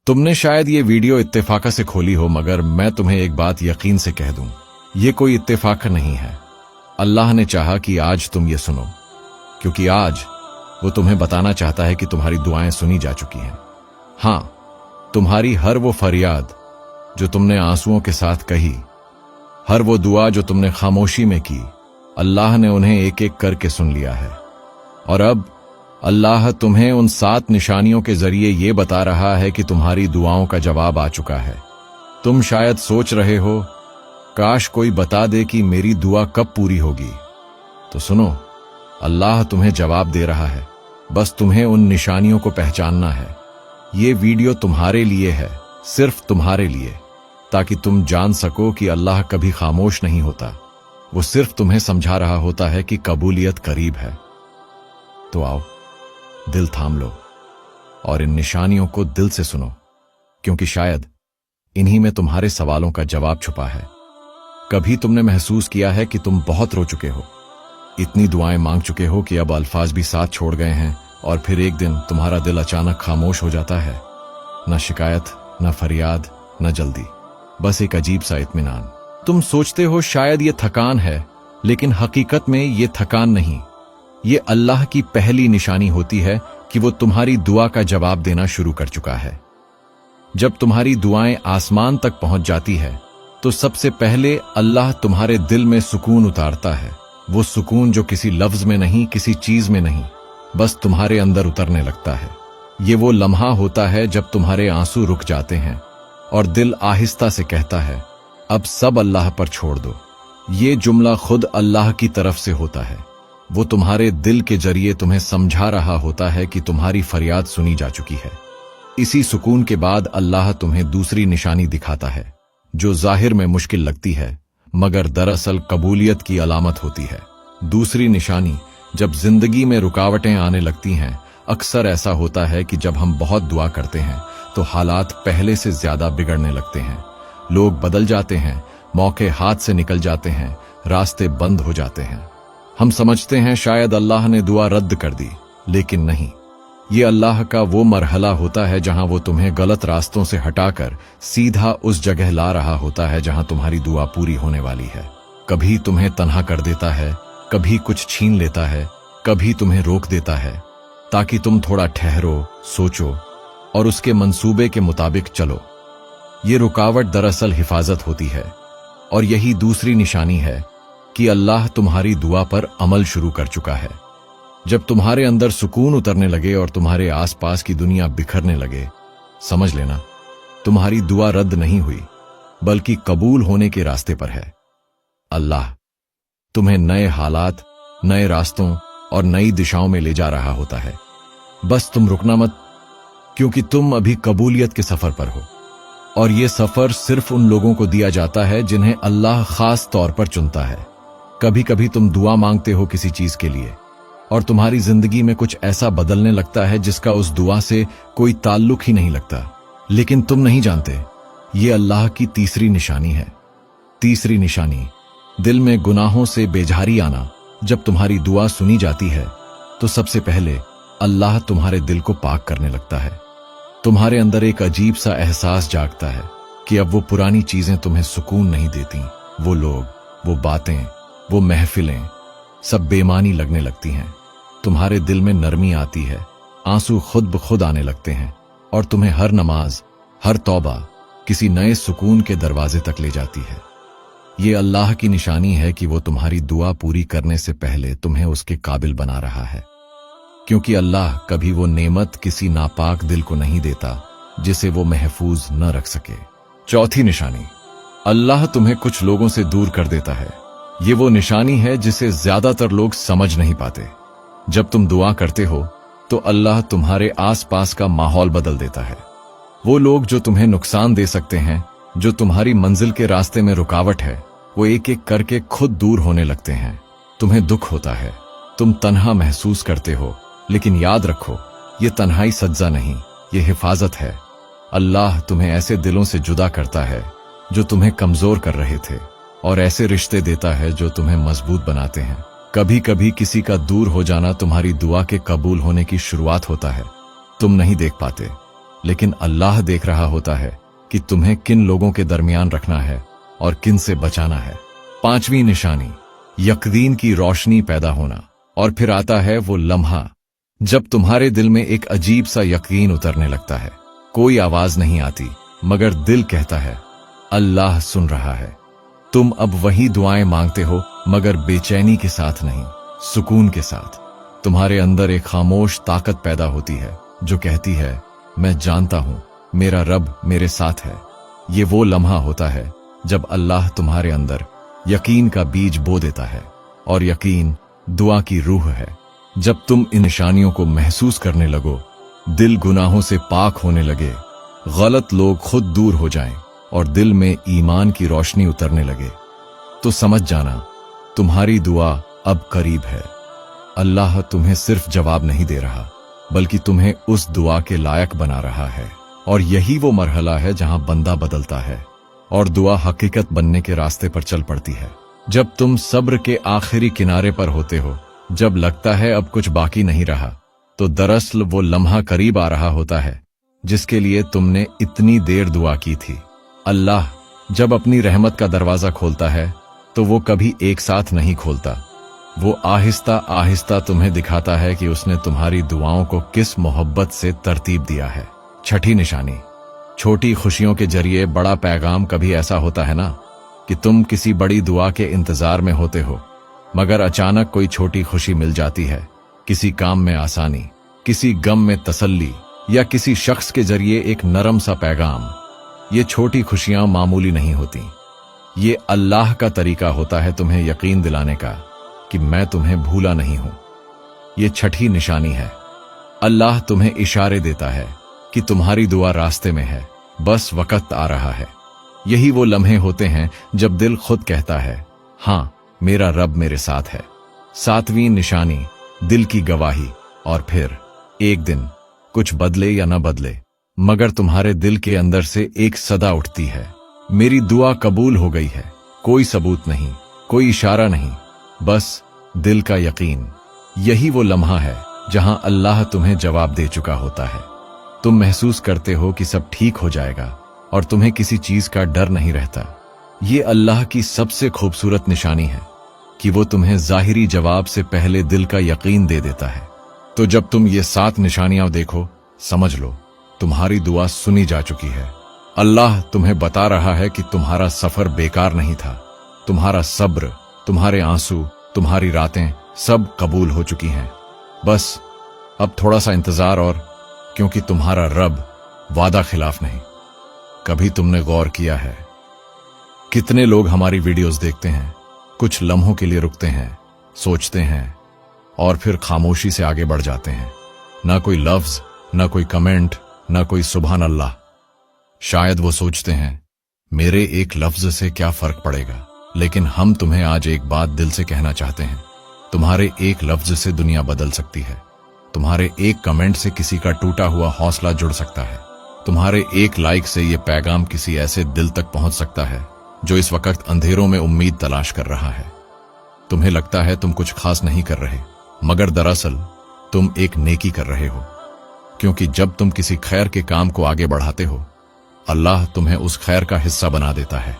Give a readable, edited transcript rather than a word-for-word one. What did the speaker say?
तुमने शायद ये वीडियो इत्तेफाक से खोली हो, मगर मैं तुम्हें एक बात यकीन से कह दूं, ये कोई इत्तेफाक नहीं है। अल्लाह ने चाहा कि आज तुम ये सुनो, क्योंकि आज वो तुम्हें बताना चाहता है कि तुम्हारी दुआएं सुनी जा चुकी हैं। हाँ, तुम्हारी हर वो फरियाद जो तुमने आंसुओं के साथ कही, हर वो दुआ जो तुमने खामोशी में की, अल्लाह ने उन्हें एक एक करके सुन लिया है। और अब अल्लाह तुम्हें उन 7 निशानियों के जरिए ये बता रहा है कि तुम्हारी दुआओं का जवाब आ चुका है। तुम शायद सोच रहे हो, काश कोई बता दे कि मेरी दुआ कब पूरी होगी। तो सुनो, अल्लाह तुम्हें जवाब दे रहा है, बस तुम्हें उन निशानियों को पहचानना है। ये वीडियो तुम्हारे लिए है, सिर्फ तुम्हारे लिए, ताकि तुम जान सको कि अल्लाह कभी खामोश नहीं होता। वो सिर्फ तुम्हें समझा रहा होता है कि कबूलियत करीब है। तो आओ, दिल थाम लो और इन निशानियों को दिल से सुनो, क्योंकि शायद इन्हीं में तुम्हारे सवालों का जवाब छुपा है। कभी तुमने महसूस किया है कि तुम बहुत रो चुके हो, इतनी दुआएं मांग चुके हो कि अब अल्फाज भी साथ छोड़ गए हैं, और फिर एक दिन तुम्हारा दिल अचानक खामोश हो जाता है। न शिकायत, न फरियाद, न जल्दी, बस एक अजीब सा इत्मीनान। तुम सोचते हो शायद ये थकान है, लेकिन हकीकत में ये थकान नहीं, ये अल्लाह की पहली निशानी होती है कि वो तुम्हारी दुआ का जवाब देना शुरू कर चुका है। जब तुम्हारी दुआएं आसमान तक पहुंच जाती है, तो सबसे पहले अल्लाह तुम्हारे दिल में सुकून उतारता है। वो सुकून जो किसी लफ्ज में नहीं, किसी चीज में नहीं, बस तुम्हारे अंदर उतरने लगता है। ये वो लम्हा होता है जब तुम्हारे आंसू रुक जाते हैं और दिल आहिस्ता से कहता है, अब सब अल्लाह पर छोड़ दो। ये जुमला खुद अल्लाह की तरफ से होता है। वो तुम्हारे दिल के जरिए तुम्हें समझा रहा होता है कि तुम्हारी फरियाद सुनी जा चुकी है। इसी सुकून के बाद अल्लाह तुम्हें दूसरी निशानी दिखाता है, जो जाहिर में मुश्किल लगती है, मगर दरअसल कबूलियत की अलामत होती है। दूसरी निशानी, जब जिंदगी में रुकावटें आने लगती हैं, अक्सर ऐसा होता है कि जब हम बहुत दुआ करते हैं तो हालात पहले से ज्यादा बिगड़ने लगते हैं। लोग बदल जाते हैं, मौके हाथ से निकल जाते हैं, रास्ते बंद हो जाते हैं। हम समझते हैं शायद अल्लाह ने दुआ रद्द कर दी, लेकिन नहीं। ये अल्लाह का वो मरहला होता है जहां वो तुम्हें गलत रास्तों से हटाकर सीधा उस जगह ला रहा होता है जहां तुम्हारी दुआ पूरी होने वाली है। कभी तुम्हें तन्हा कर देता है, कभी कुछ छीन लेता है, कभी तुम्हें रोक देता है, ताकि तुम थोड़ा ठहरो, सोचो और उसके मंसूबे के मुताबिक चलो। ये रुकावट दरअसल हिफाजत होती है, और यही दूसरी निशानी है कि अल्लाह तुम्हारी दुआ पर अमल शुरू कर चुका है। जब तुम्हारे अंदर सुकून उतरने लगे और तुम्हारे आसपास की दुनिया बिखरने लगे, समझ लेना तुम्हारी दुआ रद्द नहीं हुई, बल्कि कबूल होने के रास्ते पर है। अल्लाह तुम्हें नए हालात, नए रास्तों और नई दिशाओं में ले जा रहा होता है। बस तुम रुकना मत, क्योंकि तुम अभी कबूलियत के सफर पर हो, और ये सफर सिर्फ उन लोगों को दिया जाता है जिन्हें अल्लाह खास तौर पर चुनता है। कभी कभी तुम दुआ मांगते हो किसी चीज के लिए, और तुम्हारी जिंदगी में कुछ ऐसा बदलने लगता है जिसका उस दुआ से कोई ताल्लुक ही नहीं लगता, लेकिन तुम नहीं जानते ये अल्लाह की तीसरी निशानी है। तीसरी निशानी, दिल में गुनाहों से बेजारी आना। जब तुम्हारी दुआ सुनी जाती है तो सबसे पहले अल्लाह तुम्हारे दिल को पाक करने लगता है। तुम्हारे अंदर एक अजीब सा एहसास जागता है कि अब वो पुरानी चीजें तुम्हें सुकून नहीं देती। वो लोग, वो बातें, वो महफिलें सब बेमानी लगने लगती हैं। तुम्हारे दिल में नरमी आती है, आंसू खुद ब खुद आने लगते हैं, और तुम्हें हर नमाज, हर तौबा किसी नए सुकून के दरवाजे तक ले जाती है। ये अल्लाह की निशानी है कि वो तुम्हारी दुआ पूरी करने से पहले तुम्हें उसके काबिल बना रहा है, क्योंकि अल्लाह कभी वो नेमत किसी नापाक दिल को नहीं देता जिसे वो महफूज न रख सके। चौथी निशानी, अल्लाह तुम्हें कुछ लोगों से दूर कर देता है। ये वो निशानी है जिसे ज्यादातर लोग समझ नहीं पाते। जब तुम दुआ करते हो तो अल्लाह तुम्हारे आसपास का माहौल बदल देता है। वो लोग जो तुम्हें नुकसान दे सकते हैं, जो तुम्हारी मंजिल के रास्ते में रुकावट है, वो एक एक करके खुद दूर होने लगते हैं। तुम्हें दुख होता है, तुम तन्हा महसूस करते हो, लेकिन याद रखो ये तन्हाई सज्जा नहीं, ये हिफाजत है। अल्लाह तुम्हें ऐसे दिलों से जुदा करता है जो तुम्हें कमजोर कर रहे थे, और ऐसे रिश्ते देता है जो तुम्हें मजबूत बनाते हैं। कभी कभी किसी का दूर हो जाना तुम्हारी दुआ के कबूल होने की शुरुआत होता है। तुम नहीं देख पाते, लेकिन अल्लाह देख रहा होता है कि तुम्हें किन लोगों के दरमियान रखना है और किन से बचाना है। पांचवी निशानी, यकीन की रोशनी पैदा होना। और फिर आता है वो लम्हा जब तुम्हारे दिल में एक अजीब सा यकीन उतरने लगता है। कोई आवाज नहीं आती, मगर दिल कहता है अल्लाह सुन रहा है। तुम अब वही दुआएं मांगते हो, मगर बेचैनी के साथ नहीं, सुकून के साथ। तुम्हारे अंदर एक खामोश ताकत पैदा होती है जो कहती है मैं जानता हूं मेरा रब मेरे साथ है। ये वो लम्हा होता है जब अल्लाह तुम्हारे अंदर यकीन का बीज बो देता है। और यकीन दुआ की रूह है। जब तुम इन निशानियों को महसूस करने लगो, दिल गुनाहों से पाक होने लगे, गलत लोग खुद दूर हो जाएं और दिल में ईमान की रोशनी उतरने लगे, तो समझ जाना तुम्हारी दुआ अब करीब है। अल्लाह तुम्हें सिर्फ जवाब नहीं दे रहा, बल्कि तुम्हें उस दुआ के लायक बना रहा है। और यही वो मरहला है जहां बंदा बदलता है और दुआ हकीकत बनने के रास्ते पर चल पड़ती है। जब तुम सब्र के आखिरी किनारे पर होते हो, जब लगता है अब कुछ बाकी नहीं रहा, तो दरअसल वो लम्हा करीब आ रहा होता है जिसके लिए तुमने इतनी देर दुआ की थी। अल्लाह जब अपनी रहमत का दरवाजा खोलता है तो वो कभी एक साथ नहीं खोलता। वो आहिस्ता आहिस्ता तुम्हें दिखाता है कि उसने तुम्हारी दुआओं को किस मोहब्बत से तरतीब दिया है। छठी निशानी, छोटी खुशियों के जरिए बड़ा पैगाम। कभी ऐसा होता है ना कि तुम किसी बड़ी दुआ के इंतजार में होते हो, मगर अचानक कोई छोटी खुशी मिल जाती है। किसी काम में आसानी, किसी गम में तसल्ली, या किसी शख्स के जरिए एक नरम सा पैगाम। ये छोटी खुशियां मामूली नहीं होती। ये अल्लाह का तरीका होता है तुम्हें यकीन दिलाने का कि मैं तुम्हें भूला नहीं हूं। ये छठी निशानी है। अल्लाह तुम्हें इशारे देता है कि तुम्हारी दुआ रास्ते में है, बस वक्त आ रहा है। यही वो लम्हे होते हैं जब दिल खुद कहता है हां मेरा रब मेरे साथ है। सातवीं निशानी, दिल की गवाही। और फिर एक दिन कुछ बदले या न बदले, मगर तुम्हारे दिल के अंदर से एक सदा उठती है, मेरी दुआ कबूल हो गई है। कोई सबूत नहीं, कोई इशारा नहीं, बस दिल का यकीन। यही वो लम्हा है जहां अल्लाह तुम्हें जवाब दे चुका होता है। तुम महसूस करते हो कि सब ठीक हो जाएगा और तुम्हें किसी चीज का डर नहीं रहता। ये अल्लाह की सबसे खूबसूरत निशानी है कि वो तुम्हें जाहिरी जवाब से पहले दिल का यकीन दे देता है। तो जब तुम ये 7 निशानियां देखो, समझ लो तुम्हारी दुआ सुनी जा चुकी है। अल्लाह तुम्हें बता रहा है कि तुम्हारा सफर बेकार नहीं था। तुम्हारा सब्र, तुम्हारे आंसू, तुम्हारी रातें सब कबूल हो चुकी हैं। बस अब थोड़ा सा इंतजार और, क्योंकि तुम्हारा रब वादा खिलाफ नहीं। कभी तुमने गौर किया है कितने लोग हमारी वीडियोस देखते हैं, कुछ लम्हों के लिए रुकते हैं, सोचते हैं और फिर खामोशी से आगे बढ़ जाते हैं। ना कोई लफ्ज, ना कोई कमेंट, ना कोई सुभान अल्लाह। शायद वो सोचते हैं मेरे एक लफ्ज से क्या फर्क पड़ेगा, लेकिन हम तुम्हें आज एक बात दिल से कहना चाहते हैं। तुम्हारे एक लफ्ज से दुनिया बदल सकती है। तुम्हारे एक कमेंट से किसी का टूटा हुआ हौसला जुड़ सकता है। तुम्हारे एक लाइक से ये पैगाम किसी ऐसे दिल तक पहुंच सकता है जो इस वक्त अंधेरों में उम्मीद तलाश कर रहा है। तुम्हें लगता है तुम कुछ खास नहीं कर रहे, मगर दरअसल तुम एक नेकी कर रहे हो, क्योंकि जब तुम किसी खैर के काम को आगे बढ़ाते हो, अल्लाह तुम्हें उस खैर का हिस्सा बना देता है।